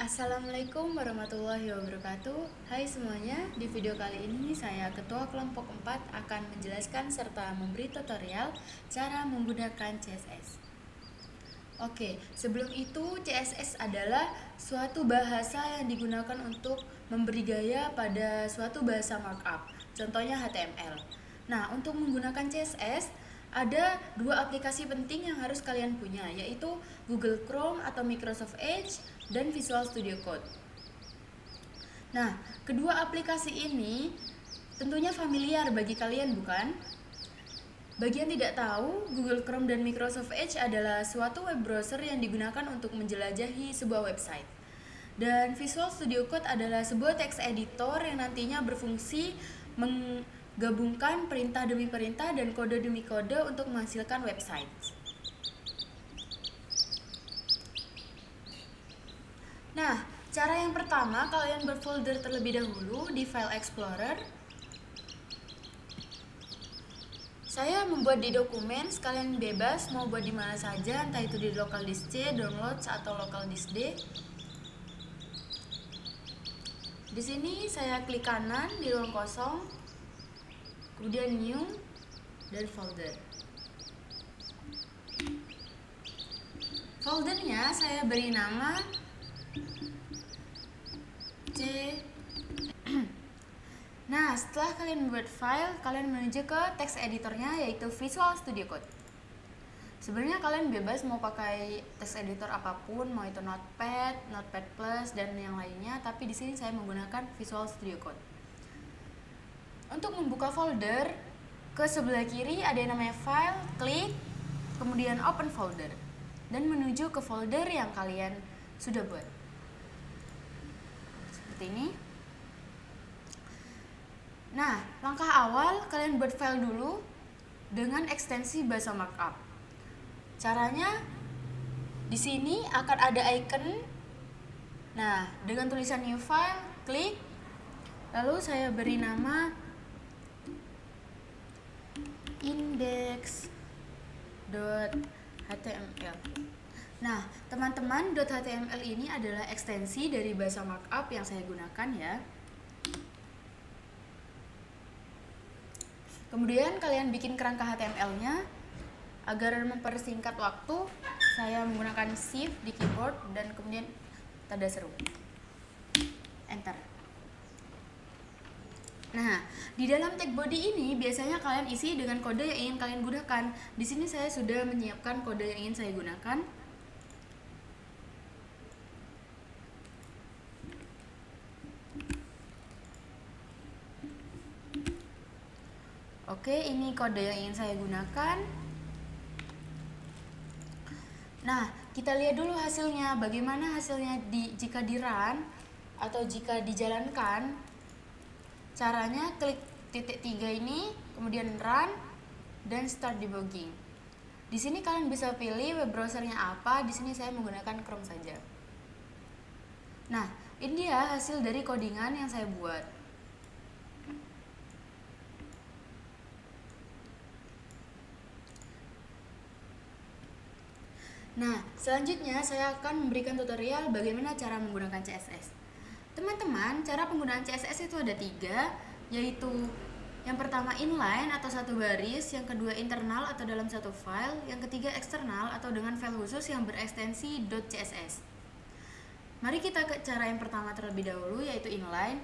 Assalamualaikum warahmatullahi wabarakatuh. Hai semuanya, di video kali ini saya Ketua Kelompok 4 akan menjelaskan serta memberi tutorial cara menggunakan CSS. Oke, sebelum itu CSS adalah suatu bahasa yang digunakan untuk memberi gaya pada suatu bahasa markup, contohnya HTML. Nah, untuk menggunakan CSS, ada dua aplikasi penting yang harus kalian punya, yaitu Google Chrome atau Microsoft Edge dan Visual Studio Code. Nah, kedua aplikasi ini tentunya familiar bagi kalian, bukan? Bagi yang tidak tahu, Google Chrome dan Microsoft Edge adalah suatu web browser yang digunakan untuk menjelajahi sebuah website. Dan Visual Studio Code adalah sebuah text editor yang nantinya berfungsi menggabungkan perintah demi perintah dan kode demi kode untuk menghasilkan website. Nah, cara yang pertama, kalian berfolder terlebih dahulu di File Explorer. Saya membuat di dokumen, kalian bebas mau buat di mana saja, entah itu di local disk C, downloads atau local disk D. Di sini saya klik kanan di ruang kosong, kemudian new dan folder. Foldernya saya beri nama C. Nah, setelah kalian membuat file, kalian menuju ke text editornya, yaitu Visual Studio Code. Sebenarnya kalian bebas mau pakai text editor apapun, mau itu Notepad, Notepad Plus, dan yang lainnya, tapi di sini saya menggunakan Visual Studio Code. Untuk membuka folder, ke sebelah kiri ada yang namanya File, klik, kemudian Open Folder, dan menuju ke folder yang kalian sudah buat. Seperti ini. Nah, langkah awal kalian buat file dulu dengan ekstensi bahasa markup. Caranya di sini akan ada icon. Nah, dengan tulisan new file, klik. Lalu saya beri nama index.html. Nah, teman-teman, .html ini adalah ekstensi dari bahasa markup yang saya gunakan ya. Kemudian kalian bikin kerangka HTML-nya. Agar mempersingkat waktu, saya menggunakan shift di keyboard dan kemudian tanda seru. Enter. Nah, di dalam tag body ini biasanya kalian isi dengan kode yang ingin kalian gunakan. Di sini saya sudah menyiapkan kode yang ingin saya gunakan. Oke, ini kode yang ingin saya gunakan. Nah, kita lihat dulu hasilnya. Bagaimana hasilnya jika di run atau jika dijalankan. Caranya klik titik 3 ini, kemudian run dan start debugging. Di sini kalian bisa pilih web browsernya apa. Di sini saya menggunakan Chrome saja. Nah, ini dia hasil dari codingan yang saya buat. Nah, selanjutnya saya akan memberikan tutorial bagaimana cara menggunakan CSS. Teman-teman, cara penggunaan CSS itu ada 3, yaitu yang pertama inline atau satu baris, yang kedua internal atau dalam satu file, yang ketiga eksternal atau dengan file khusus yang berekstensi .css. Mari kita ke cara yang pertama terlebih dahulu, yaitu inline.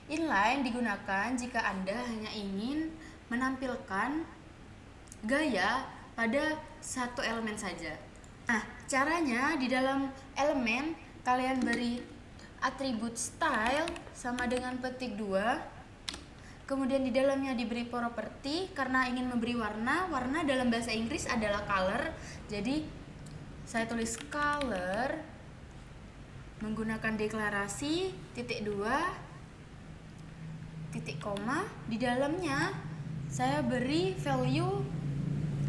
Inline digunakan jika Anda hanya ingin menampilkan gaya pada satu elemen saja. Nah, caranya di dalam elemen kalian beri atribut style sama dengan petik 2. Kemudian di dalamnya diberi property karena ingin memberi warna. Warna dalam bahasa Inggris adalah color. Jadi saya tulis color menggunakan deklarasi titik 2 titik koma. Di dalamnya saya beri value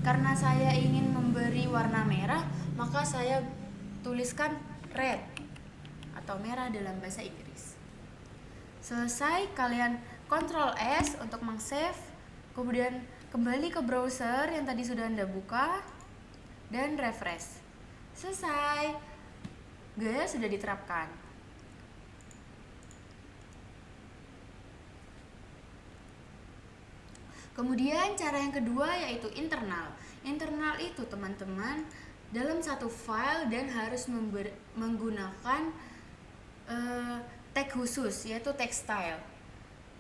karena saya ingin memberi warna merah, maka saya tuliskan red atau merah dalam bahasa Inggris. Selesai, kalian Ctrl S untuk meng-save, kemudian kembali ke browser yang tadi sudah Anda buka dan refresh. Selesai. Gaya sudah diterapkan. Kemudian cara yang kedua yaitu internal. Internal itu teman-teman dalam satu file dan harus menggunakan tag khusus yaitu tag style.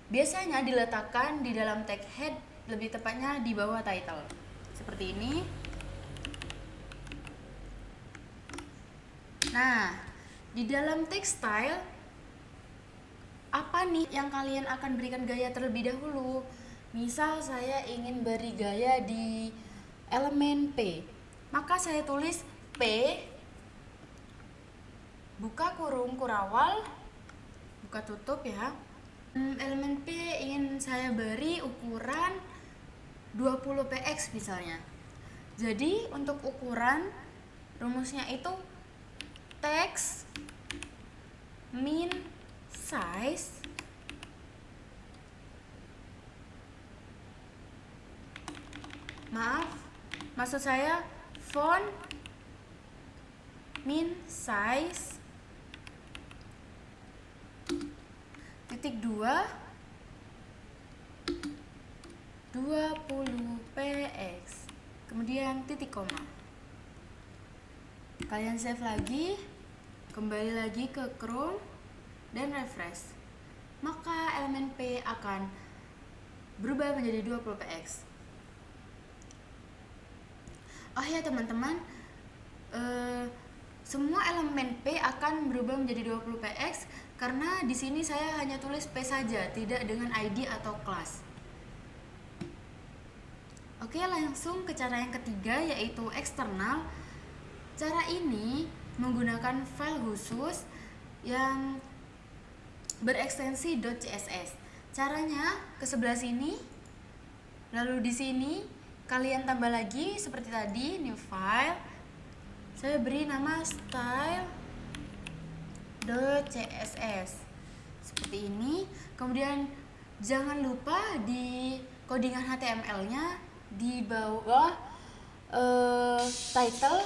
Biasanya diletakkan di dalam tag head, lebih tepatnya di bawah title. Seperti ini. Nah, di dalam tag style apa nih yang kalian akan berikan gaya terlebih dahulu? Misal saya ingin beri gaya di elemen P, maka saya tulis P buka kurung kurawal buka tutup ya. Elemen P ingin saya beri ukuran 20px misalnya. Jadi untuk ukuran rumusnya itu text min size maksud saya font min size titik 20px, kemudian titik koma. Kalian save lagi, kembali lagi ke Chrome dan refresh, maka elemen P akan berubah menjadi 20px. Oh ya teman-teman, semua elemen P akan berubah menjadi 20px karena di sini saya hanya tulis P saja, tidak dengan ID atau kelas. Oke, langsung ke cara yang ketiga yaitu eksternal. Cara ini menggunakan file khusus yang berekstensi .css. Caranya ke sebelah sini, lalu di sini kalian tambah lagi seperti tadi, new file. Saya beri nama style.css seperti ini. Kemudian jangan lupa di codingan HTML-nya di bawah title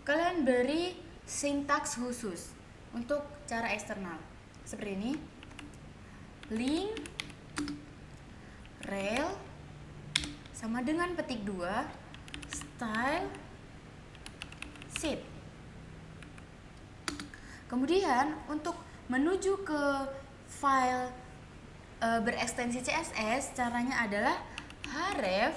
kalian beri sintaks khusus untuk cara eksternal seperti ini: link rel sama dengan petik 2 style sheet. Kemudian untuk menuju ke file berekstensi CSS, caranya adalah href,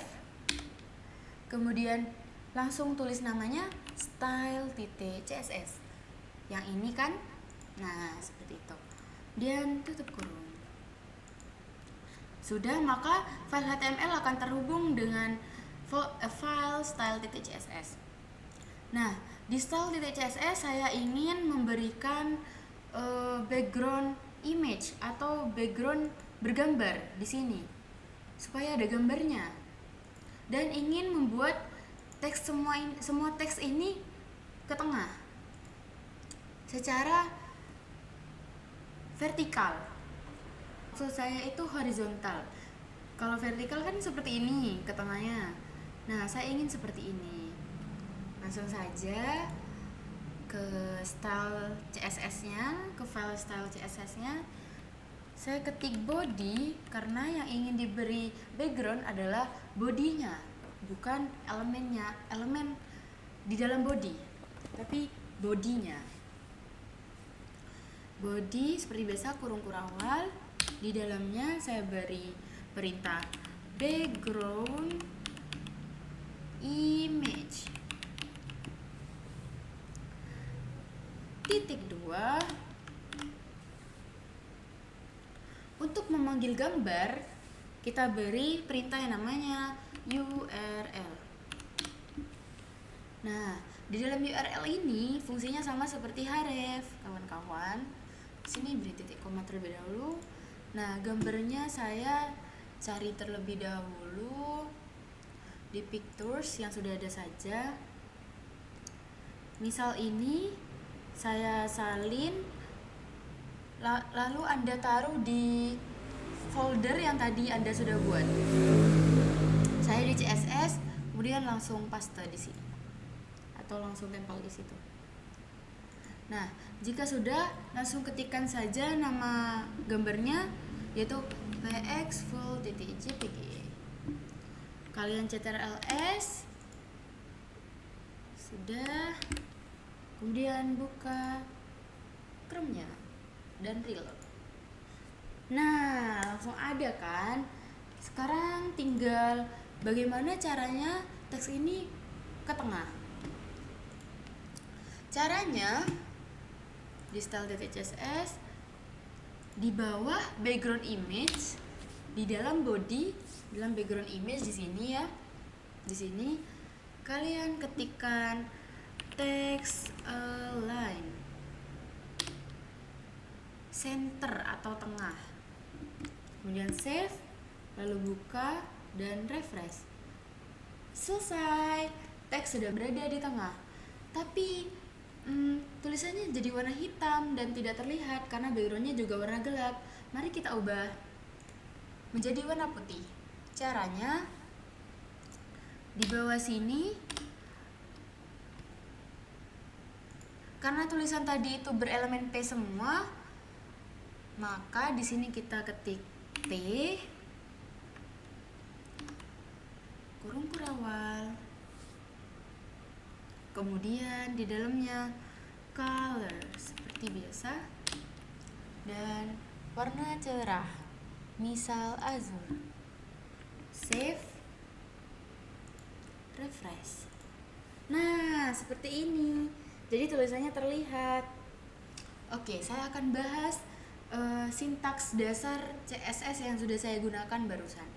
kemudian langsung tulis namanya style.css. Yang ini kan, nah seperti itu. Dan tutup kurung. Sudah, maka file HTML akan terhubung dengan file style.css. Nah, di style.css saya ingin memberikan background image atau background bergambar di sini supaya ada gambarnya, dan ingin membuat teks semua teks ini ke tengah secara vertikal. Maksud saya itu horizontal. Kalau vertikal kan seperti ini ke tengahnya. Nah, saya ingin seperti ini. Langsung saja ke style CSS-nya, ke file style CSS-nya. Saya ketik body karena yang ingin diberi background adalah bodinya, bukan elemennya, elemen di dalam body, tapi bodinya. Body seperti biasa kurung kurawal. Di dalamnya saya beri perintah background image titik 2. Untuk memanggil gambar, kita beri perintah yang namanya URL. Nah, di dalam URL ini fungsinya sama seperti href, kawan-kawan. Sini beri titik koma terlebih dahulu. Nah, gambarnya saya cari terlebih dahulu di pictures yang sudah ada saja. Misal ini saya salin, lalu Anda taruh di folder yang tadi Anda sudah buat. Saya di CSS, kemudian langsung paste di sini atau langsung tempel di situ. Nah, jika sudah, langsung ketikkan saja nama gambarnya, yaitu px full titik jpg. Kalian ctrls, sudah, kemudian buka Chrome-nya dan reload. Nah, langsung ada kan. Sekarang tinggal bagaimana caranya teks ini ke tengah. Caranya di style.css, di bawah background image, di dalam body, dalam background image di sini ya. Di sini kalian ketikkan text align center atau tengah. Kemudian save, lalu buka dan refresh. Selesai, teks sudah berada di tengah. Tapi tulisannya jadi warna hitam dan tidak terlihat karena backgroundnya juga warna gelap. Mari kita ubah menjadi warna putih. Caranya di bawah sini, karena tulisan tadi itu berelemen P semua, maka di sini kita ketik P kurung kurawal, kemudian di dalamnya color seperti biasa dan warna cerah, misal azur. Save, refresh. Nah, seperti ini. Jadi tulisannya terlihat. Oke, saya akan bahas sintaks dasar CSS yang sudah saya gunakan barusan.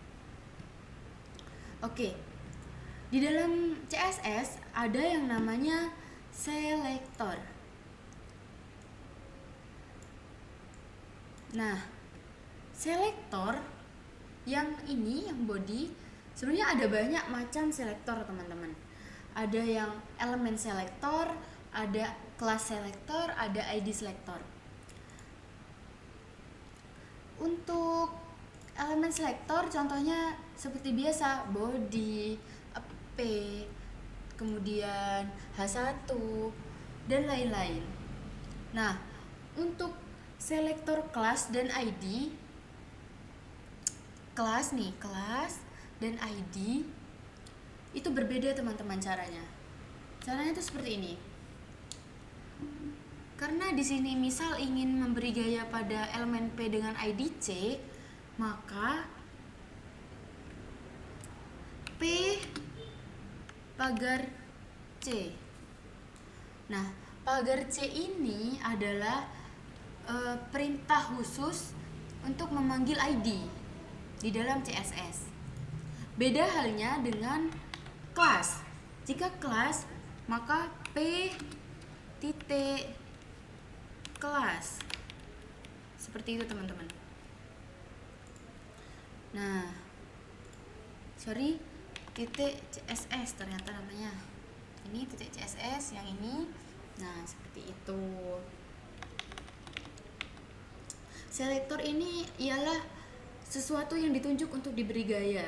Oke, di dalam CSS ada yang namanya selector. Nah, selector yang ini, yang body, sebenarnya ada banyak macam selektor teman-teman. Ada yang element selector, ada class selector, ada ID selector. Untuk elemen selector contohnya seperti biasa, body, p, kemudian h1 dan lain-lain. Nah, untuk selektor kelas dan ID, kelas dan ID itu berbeda teman-teman caranya. Caranya itu seperti ini. Karena di sini misal ingin memberi gaya pada elemen P dengan ID C, maka P pagar C. Nah, pagar C ini adalah perintah khusus untuk memanggil ID di dalam CSS. Beda halnya dengan kelas. Jika kelas, maka P titik kelas. Seperti itu teman-teman. Nah, titik CSS ternyata namanya. Ini titik CSS, yang ini. Nah, seperti itu. Selektor ini ialah sesuatu yang ditunjuk untuk diberi gaya.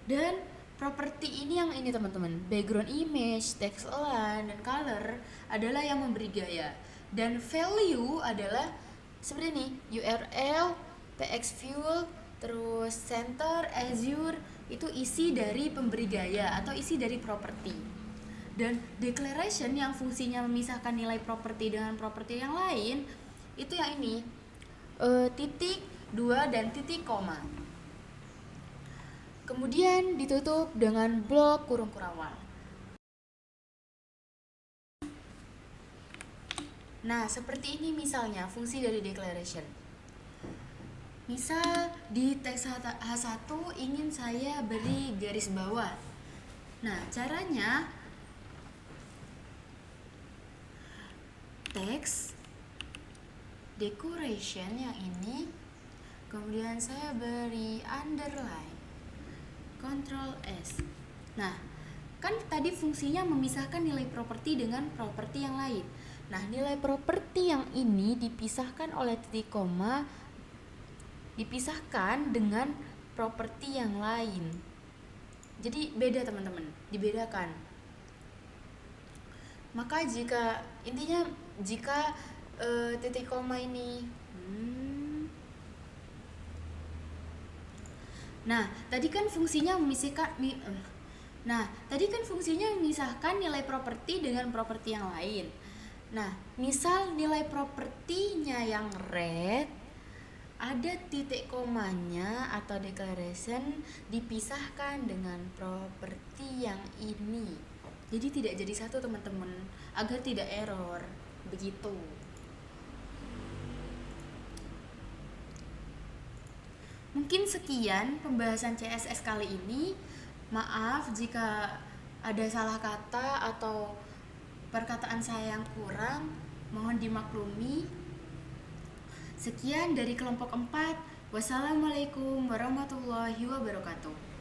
Dan properti ini yang ini teman-teman, background image, text align, dan color adalah yang memberi gaya. Dan value adalah seperti ini, URL, pxfuel, terus center, azure, itu isi dari pemberi gaya atau isi dari properti. Dan declaration yang fungsinya memisahkan nilai properti dengan properti yang lain, itu yang ini, titik, 2, dan titik koma. Kemudian ditutup dengan blok kurung kurawal. Nah, seperti ini misalnya fungsi dari declaration. Misal di teks H1 ingin saya beri garis bawah. Nah, caranya teks decoration yang ini, kemudian saya beri underline, Ctrl S. Nah, kan tadi fungsinya memisahkan nilai properti dengan properti yang lain. Nah, nilai properti yang ini dipisahkan oleh titik koma, dipisahkan dengan properti yang lain. Jadi beda teman-teman, dibedakan. Maka jika titik koma ini Nah, tadi kan fungsinya memisahkan nilai properti dengan properti yang lain. Nah, misal nilai propertinya yang red, ada titik komanya atau declaration dipisahkan dengan properti yang ini. Jadi tidak jadi satu teman-teman, agar tidak error. Begitu. Mungkin sekian pembahasan CSS kali ini. Maaf jika ada salah kata atau perkataan saya yang kurang, mohon dimaklumi. Sekian dari kelompok 4. Wassalamualaikum warahmatullahi wabarakatuh.